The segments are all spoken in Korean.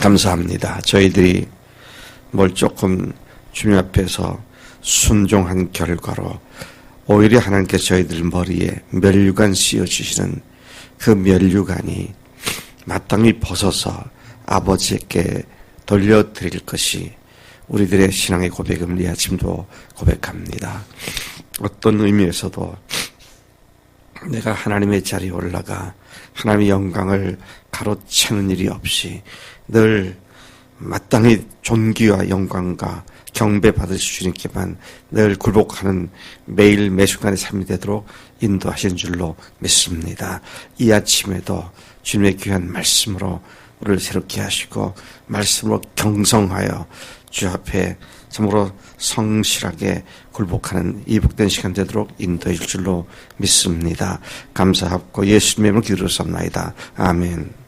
감사합니다. 저희들이 뭘 조금 주님 앞에서 순종한 결과로 오히려 하나님께서 저희들 머리에 면류관 씌워주시는 그 면류관이 마땅히 벗어서 아버지께 돌려드릴 것이 우리들의 신앙의 고백임을 이 아침도 고백합니다. 어떤 의미에서도 내가 하나님의 자리에 올라가 하나님의 영광을 가로채는 일이 없이 늘 마땅히 존귀와 영광과 경배 받으실 주님께만 늘 굴복하는 매일 매순간의 삶이 되도록 인도하신 줄로 믿습니다. 이 아침에도 주님의 귀한 말씀으로 우리를 새롭게 하시고 말씀으로 경성하여 주 앞에 참으로 성실하게 굴복하는 이 복된 시간 되도록 인도해 줄 줄로 믿습니다. 감사하고 예수님의 이름으로 기도했사옵나이다. 아멘.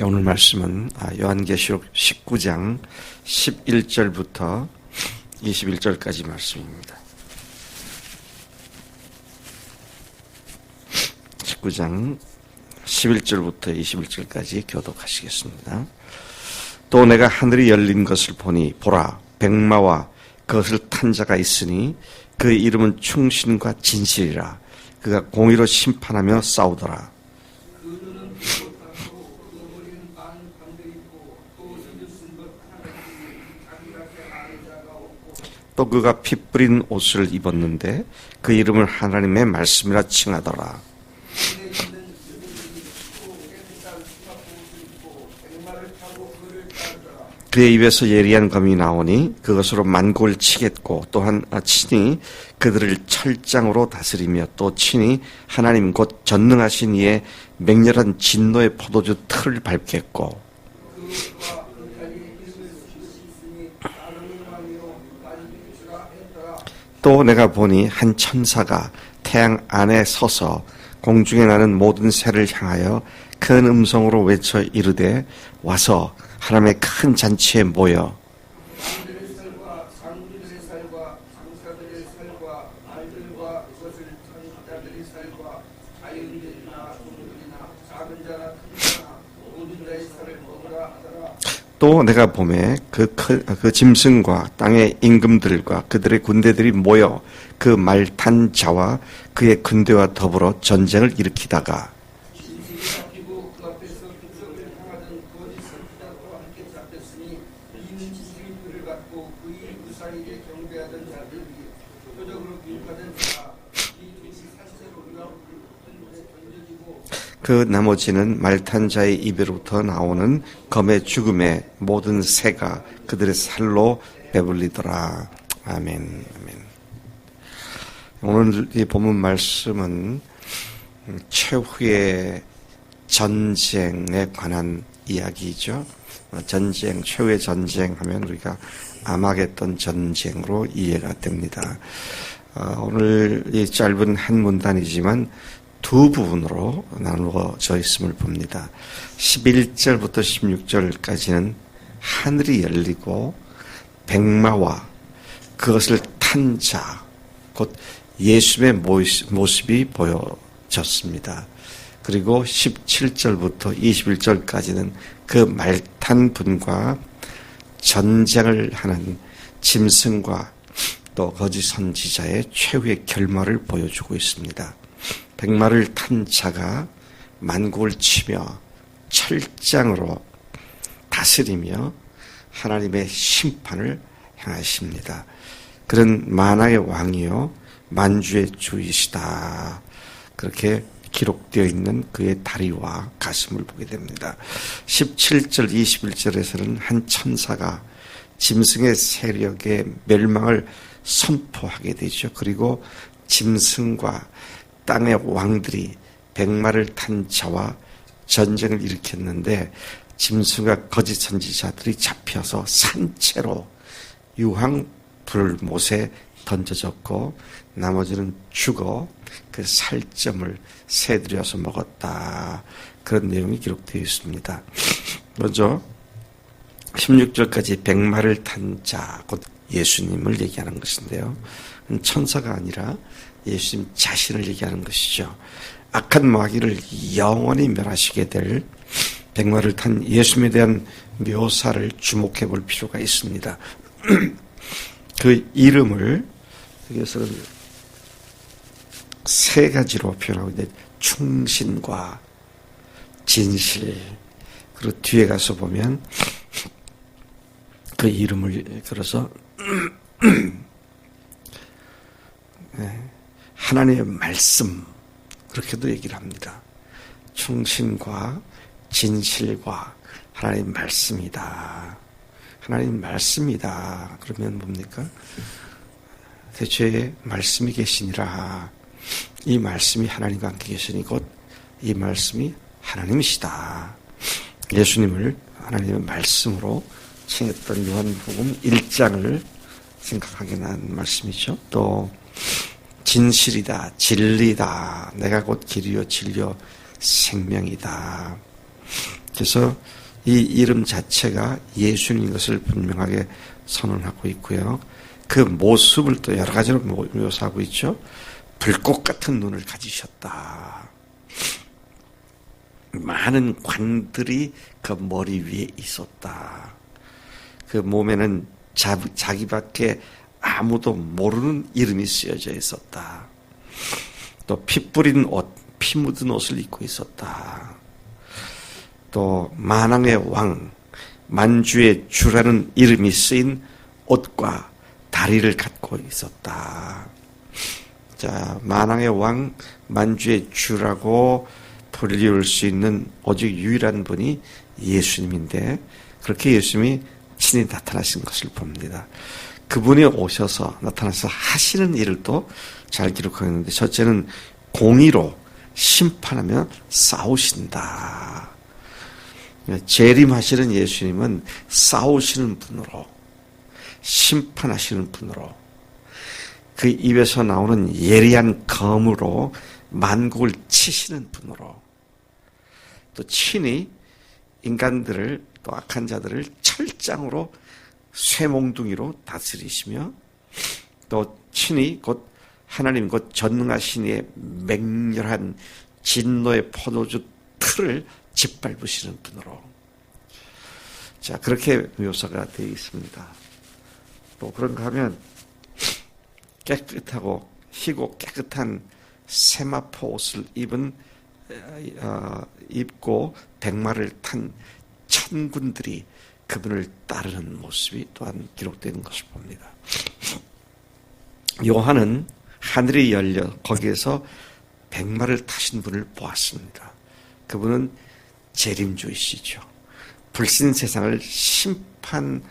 오늘 말씀은 요한계시록 19장 11절부터 21절까지 말씀입니다. 19장 11절부터 21절까지 교독하시겠습니다. 또 내가 하늘이 열린 것을 보니 보라 백마와 그것을 탄 자가 있으니 그 이름은 충신과 진실이라. 그가 공의로 심판하며 싸우더라. 또 그가 피 뿌린 옷을 입었는데 그 이름을 하나님의 말씀이라 칭하더라. 그의 입에서 예리한 검이 나오니 그것으로 만국을 치겠고 또한 친히 그들을 철장으로 다스리며 또 친히 하나님 곧 전능하신 이의 맹렬한 진노의 포도주 틀을 밟겠고 또 내가 보니 한 천사가 태양 안에 서서 공중에 나는 모든 새를 향하여 큰 음성으로 외쳐 이르되 와서 하나님의 큰 잔치에 모여 또 내가 보매 그 짐승과 땅의 임금들과 그들의 군대들이 모여 그 말 탄 자와 그의 군대와 더불어 전쟁을 일으키다가 그 나머지는 말탄 자의 입으로부터 나오는 검의 죽음의 모든 새가 그들의 살로 배불리더라. 아멘. 아멘. 오늘 이 본문 말씀은 최후의 전쟁에 관한 이야기죠. 전쟁, 최후의 전쟁 하면 우리가 아마겟돈 전쟁으로 이해가 됩니다. 오늘 이 짧은 한 문단이지만 두 부분으로 나누어져 있음을 봅니다. 11절부터 16절까지는 하늘이 열리고 백마와 그것을 탄 자, 곧 예수의 모습이 보여졌습니다. 그리고 17절부터 21절까지는 그 말탄 분과 전쟁을 하는 짐승과 또 거짓 선지자의 최후의 결말을 보여주고 있습니다. 백마를 탄 자가 만국을 치며 철장으로 다스리며 하나님의 심판을 향하십니다. 그런 만화의 왕이요 만주의 주이시다. 그렇게 기록되어 있는 그의 다리와 가슴을 보게 됩니다. 17절 21절에서는 한 천사가 짐승의 세력의 멸망을 선포하게 되죠. 그리고 짐승과 땅의 왕들이 백마를 탄 자와 전쟁을 일으켰는데 짐승과 거짓 선지자들이 잡혀서 산채로 유황 불못에 던져졌고 나머지는 죽어 그 살점을 새들이 와서 먹었다. 그런 내용이 기록되어 있습니다. 먼저 16절까지 백마를 탄 자, 곧 예수님을 얘기하는 것인데요. 천사가 아니라 예수님 자신을 얘기하는 것이죠. 악한 마귀를 영원히 멸하시게 될 백마를 탄 예수님에 대한 묘사를 주목해 볼 필요가 있습니다. 그 이름을 여기서는 세 가지로 표현하고 있는데 충신과 진실, 그리고 뒤에 가서 보면 그 이름을 걸어서 하나님의 말씀, 그렇게도 얘기를 합니다. 충신과 진실과 하나님 말씀이다. 하나님 말씀이다. 그러면 뭡니까? 대체 말씀이 계시니라. 이 말씀이 하나님과 함께 계시니 곧 이 말씀이 하나님이시다. 예수님을 하나님의 말씀으로 칭했던 요한복음 1장을 생각하게 난 말씀이죠. 또 진실이다, 진리다, 내가 곧 길이요 진리요 생명이다. 그래서 이 이름 자체가 예수님인 것을 분명하게 선언하고 있고요. 그 모습을 또 여러 가지로 묘사하고 있죠. 불꽃 같은 눈을 가지셨다. 많은 관들이 그 머리 위에 있었다. 그 몸에는 자기밖에 아무도 모르는 이름이 쓰여져 있었다. 또 피 뿌린 옷, 피 묻은 옷을 입고 있었다. 또 만왕의 왕, 만주의 주라는 이름이 쓰인 옷과 다리를 갖고 있었다. 자, 만왕의 왕, 만주의 주라고 불리울 수 있는 오직 유일한 분이 예수님인데, 그렇게 예수님이 친히 나타나신 것을 봅니다. 그분이 오셔서 나타나서 하시는 일을 또 잘 기록하고 있는데, 첫째는 공의로 심판하며 싸우신다. 재림하시는 예수님은 싸우시는 분으로, 심판하시는 분으로, 그 입에서 나오는 예리한 검으로 만국을 치시는 분으로, 또 친히 인간들을, 또 악한 자들을 철장으로 쇠몽둥이로 다스리시며, 또 친히 곧 하나님 곧 전능하신 이의 맹렬한 진노의 포도주 틀을 짓밟으시는 분으로. 자, 그렇게 묘사가 되어 있습니다. 또 그런가 하면 깨끗하고 희고 깨끗한 세마포 옷을 입고 백마를 탄 천군들이 그분을 따르는 모습이 또한 기록되는 것을 봅니다. 요한은 하늘이 열려 거기에서 백마를 타신 분을 보았습니다. 그분은 재림주이시죠. 불신 세상을 심판하고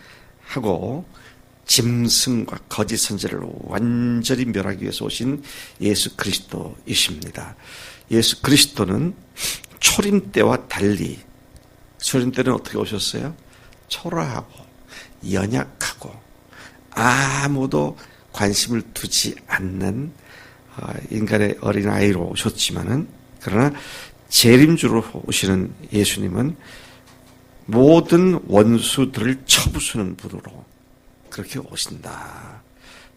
짐승과 거짓 선지자를 완전히 멸하기 위해서 오신 예수 그리스도이십니다. 예수 그리스도는 초림 때와 달리, 초림 때는 어떻게 오셨어요? 초라하고 연약하고 아무도 관심을 두지 않는 인간의 어린아이로 오셨지만은, 그러나 재림주로 오시는 예수님은 모든 원수들을 쳐부수는 분으로 그렇게 오신다.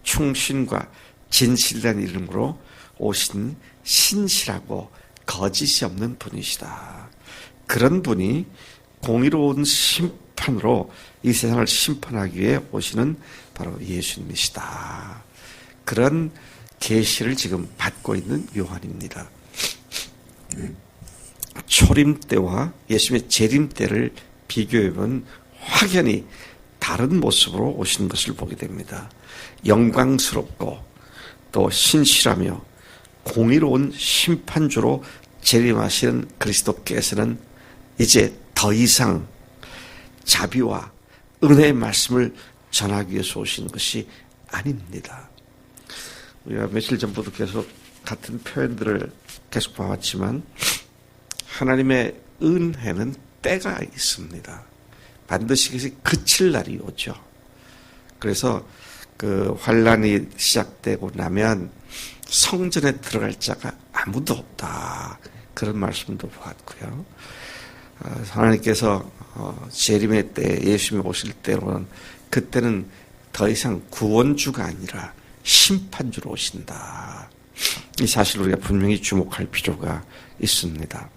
충신과 진실이라는 이름으로 오신 신실하고 거짓이 없는 분이시다. 그런 분이 공의로운 심판으로 이 세상을 심판하기 위해 오시는 바로 예수님이시다. 그런 계시를 지금 받고 있는 요한입니다. 초림 때와 예수님의 재림 때를 비교해보면 확연히 다른 모습으로 오신 것을 보게 됩니다. 영광스럽고 또 신실하며 공의로운 심판주로 재림하시는 그리스도께서는 이제 더 이상 자비와 은혜의 말씀을 전하기 위해서 오신 것이 아닙니다. 우리가 며칠 전부터 계속 같은 표현들을 계속 봐왔지만, 하나님의 은혜는 때가 있습니다. 반드시 그것이 그칠 날이 오죠. 그래서 그 환란이 시작되고 나면 성전에 들어갈 자가 아무도 없다. 그런 말씀도 보았고요. 하나님께서 재림의 때, 예수님이 오실 때로는 그때는 더 이상 구원주가 아니라 심판주로 오신다. 이 사실을 우리가 분명히 주목할 필요가 있습니다.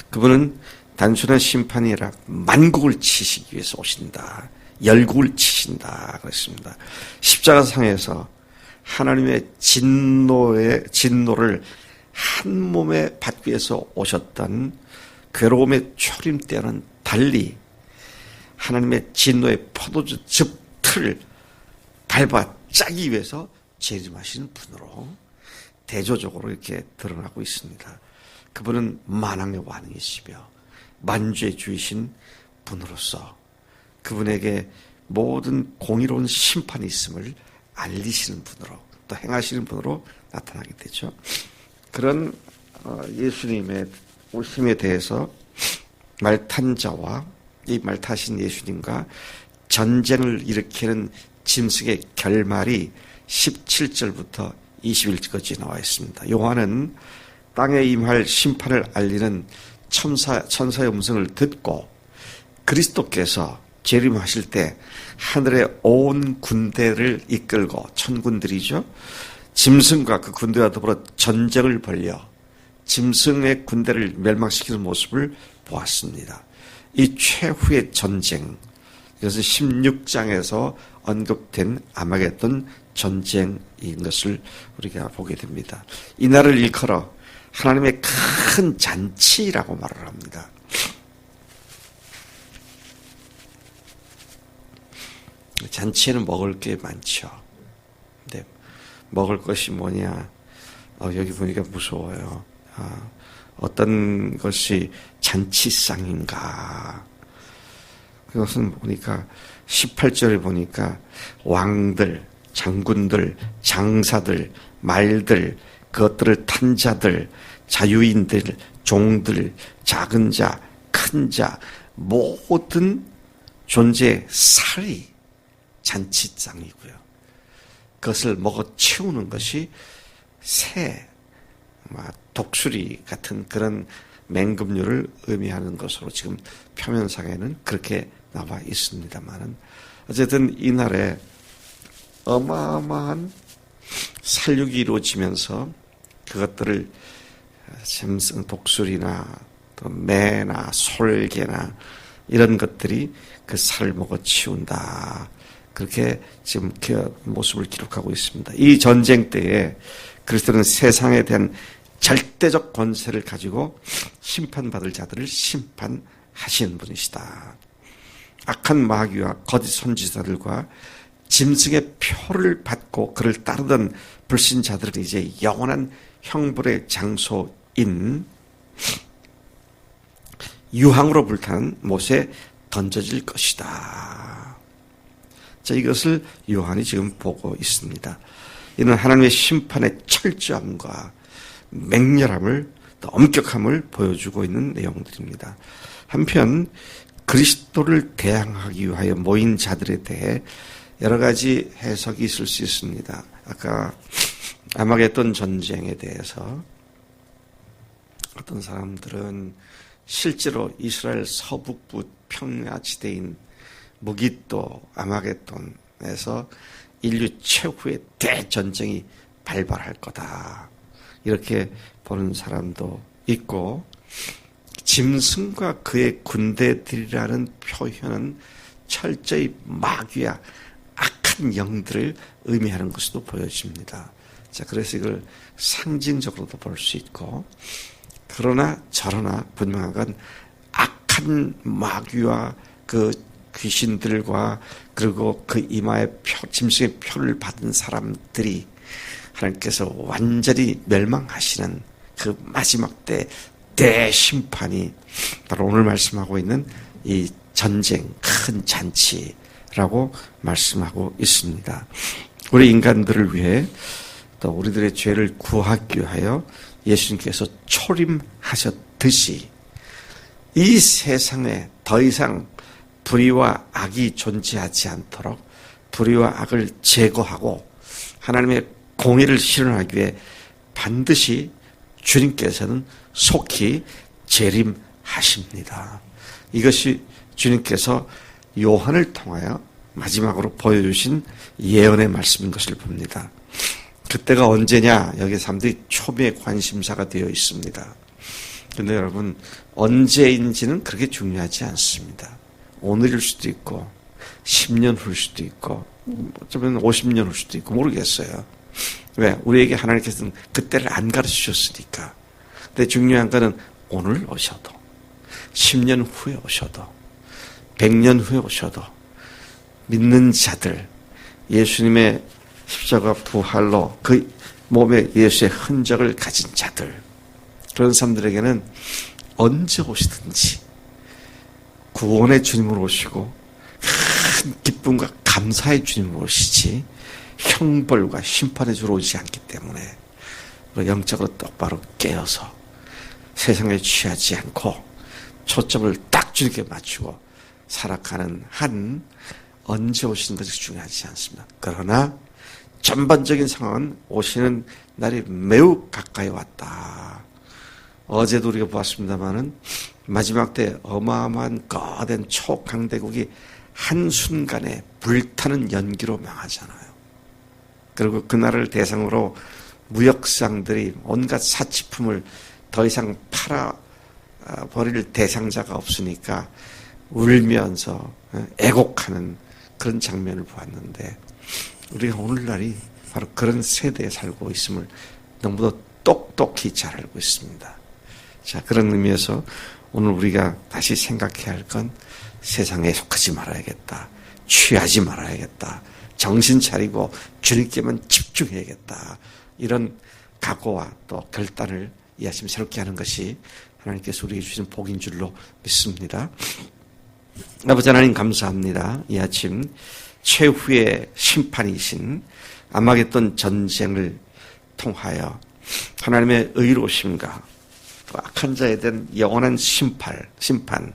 그분은 단순한 심판이 아니라 만국을 치시기 위해서 오신다. 열국을 치신다. 그랬습니다. 십자가상에서 하나님의 진노를 한 몸에 받기 위해서 오셨던 괴로움의 초림 때와는 달리 하나님의 진노의 포도주 즙틀을 밟아 짜기 위해서 재림하시는 분으로 대조적으로 이렇게 드러나고 있습니다. 그분은 만왕의 왕이시며 만주의 주이신 분으로서 그분에게 모든 공의로운 심판이 있음을 알리시는 분으로 또 행하시는 분으로 나타나게 되죠. 그런 예수님의 오심에 대해서 말탄 자와 이 말타신 예수님과 전쟁을 일으키는 짐승의 결말이 17절부터 21절까지 나와 있습니다. 요한은 땅에 임할 심판을 알리는 천사의 음성을 듣고 그리스도께서 재림하실 때 하늘의 온 군대를 이끌고 천군들이죠. 짐승과 그 군대와 더불어 전쟁을 벌여 짐승의 군대를 멸망시키는 모습을 보았습니다. 이 최후의 전쟁, 이것은 16장에서 언급된 아마겟돈 전쟁인 것을 우리가 보게 됩니다. 이 날을 일컬어 하나님의 큰 잔치라고 말을 합니다. 잔치에는 먹을 게 많죠. 근데 먹을 것이 뭐냐? 여기 보니까 무서워요. 어떤 것이 잔치상인가? 그것은 보니까 18절에 보니까 왕들, 장군들, 장사들, 말들, 그것들을 탄 자들, 자유인들, 종들, 작은 자, 큰 자, 모든 존재의 살이 잔치상이고요. 그것을 먹어 치우는 것이 새, 독수리 같은 그런 맹금류를 의미하는 것으로 지금 표면상에는 그렇게 나와 있습니다만은 어쨌든 이날에 어마어마한 살육이 이루어지면서 그것들을 짐승, 독수리나 또 매나 솔개나 이런 것들이 그 살을 먹어 치운다. 그렇게 지금 그 모습을 기록하고 있습니다. 이 전쟁 때에 그리스도는 세상에 대한 절대적 권세를 가지고 심판받을 자들을 심판하시는 분이시다. 악한 마귀와 거짓 선지자들과 짐승의 표를 받고 그를 따르던 불신자들은 이제 영원한 형벌의 장소인 유황으로 불타는 못에 던져질 것이다. 자, 이것을 요한이 지금 보고 있습니다. 이는 하나님의 심판의 철저함과 맹렬함을, 또 엄격함을 보여주고 있는 내용들입니다. 한편 그리스도를 대항하기 위하여 모인 자들에 대해 여러 가지 해석이 있을 수 있습니다. 아까 아마겟돈 전쟁에 대해서 어떤 사람들은 실제로 이스라엘 서북부 평야지대인 무깃도 아마겟돈에서 인류 최후의 대전쟁이 발발할 거다. 이렇게 보는 사람도 있고, 짐승과 그의 군대들이라는 표현은 철저히 마귀와 악한 영들을 의미하는 것으로 보여집니다. 자, 그래서 이걸 상징적으로도 볼 수 있고, 그러나 저러나 분명한 건 악한 마귀와 그 귀신들과 그리고 그 이마에 짐승의 표를 받은 사람들이 하나님께서 완전히 멸망하시는 그 마지막 때 대심판이 바로 오늘 말씀하고 있는 이 전쟁, 큰 잔치라고 말씀하고 있습니다. 우리 인간들을 위해 또 우리들의 죄를 구하기 위하여 예수님께서 초림하셨듯이 이 세상에 더 이상 불의와 악이 존재하지 않도록 불의와 악을 제거하고 하나님의 공의를 실현하기 위해 반드시 주님께서는 속히 재림하십니다. 이것이 주님께서 요한을 통하여 마지막으로 보여주신 예언의 말씀인 것을 봅니다. 그때가 언제냐? 여기 사람들이 초미의 관심사가 되어 있습니다. 그런데 여러분, 언제인지는 그렇게 중요하지 않습니다. 오늘일 수도 있고 10년 후일 수도 있고 어쩌면 50년 후일 수도 있고 모르겠어요. 왜? 우리에게 하나님께서는 그때를 안 가르치셨으니까. 근데 중요한 거는 오늘 오셔도 10년 후에 오셔도 100년 후에 오셔도 믿는 자들, 예수님의 십자가 부활로 그 몸에 예수의 흔적을 가진 자들, 그런 사람들에게는 언제 오시든지 구원의 주님으로 오시고 큰 기쁨과 감사의 주님으로 오시지 형벌과 심판의 주로 오지 않기 때문에 영적으로 똑바로 깨어서 세상에 취하지 않고 초점을 딱 주님께 맞추고 살아가는 한 언제 오시는 것이 중요하지 않습니다. 그러나 전반적인 상황은 오시는 날이 매우 가까이 왔다. 어제도 우리가 보았습니다마는 마지막 때 어마어마한 거대한 초강대국이 한순간에 불타는 연기로 망하잖아요. 그리고 그날을 대상으로 무역상들이 온갖 사치품을 더 이상 팔아버릴 대상자가 없으니까 울면서 애곡하는 그런 장면을 보았는데, 우리가 오늘날이 바로 그런 세대에 살고 있음을 너무도 똑똑히 잘 알고 있습니다. 자, 그런 의미에서 오늘 우리가 다시 생각해야 할 건 세상에 속하지 말아야겠다. 취하지 말아야겠다. 정신 차리고 주님께만 집중해야겠다. 이런 각오와 또 결단을 이 아침 새롭게 하는 것이 하나님께서 우리에게 주신 복인 줄로 믿습니다. 아버지 하나님 감사합니다. 이 아침 최후의 심판이신 아마겟돈 전쟁을 통하여 하나님의 의로우심과 또 악한 자에 대한 영원한 심판,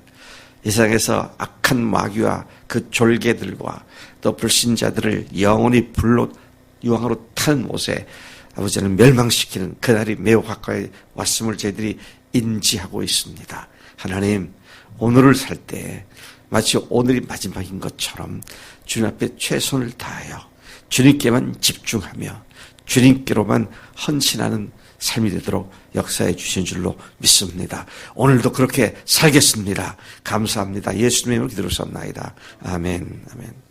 이 세상에서 악한 마귀와 그 졸개들과 또 불신자들을 영원히 불로 유황으로 타는 못에 아버지는 멸망시키는 그날이 매우 가까이 왔음을 저희들이 인지하고 있습니다. 하나님, 오늘을 살 때 마치 오늘이 마지막인 것처럼 주님 앞에 최선을 다하여 주님께만 집중하며 주님께로만 헌신하는 삶이 되도록 역사해 주신 줄로 믿습니다. 오늘도 그렇게 살겠습니다. 감사합니다. 예수님의 이름으로 기도를 쏟나이다. 아멘. 아멘.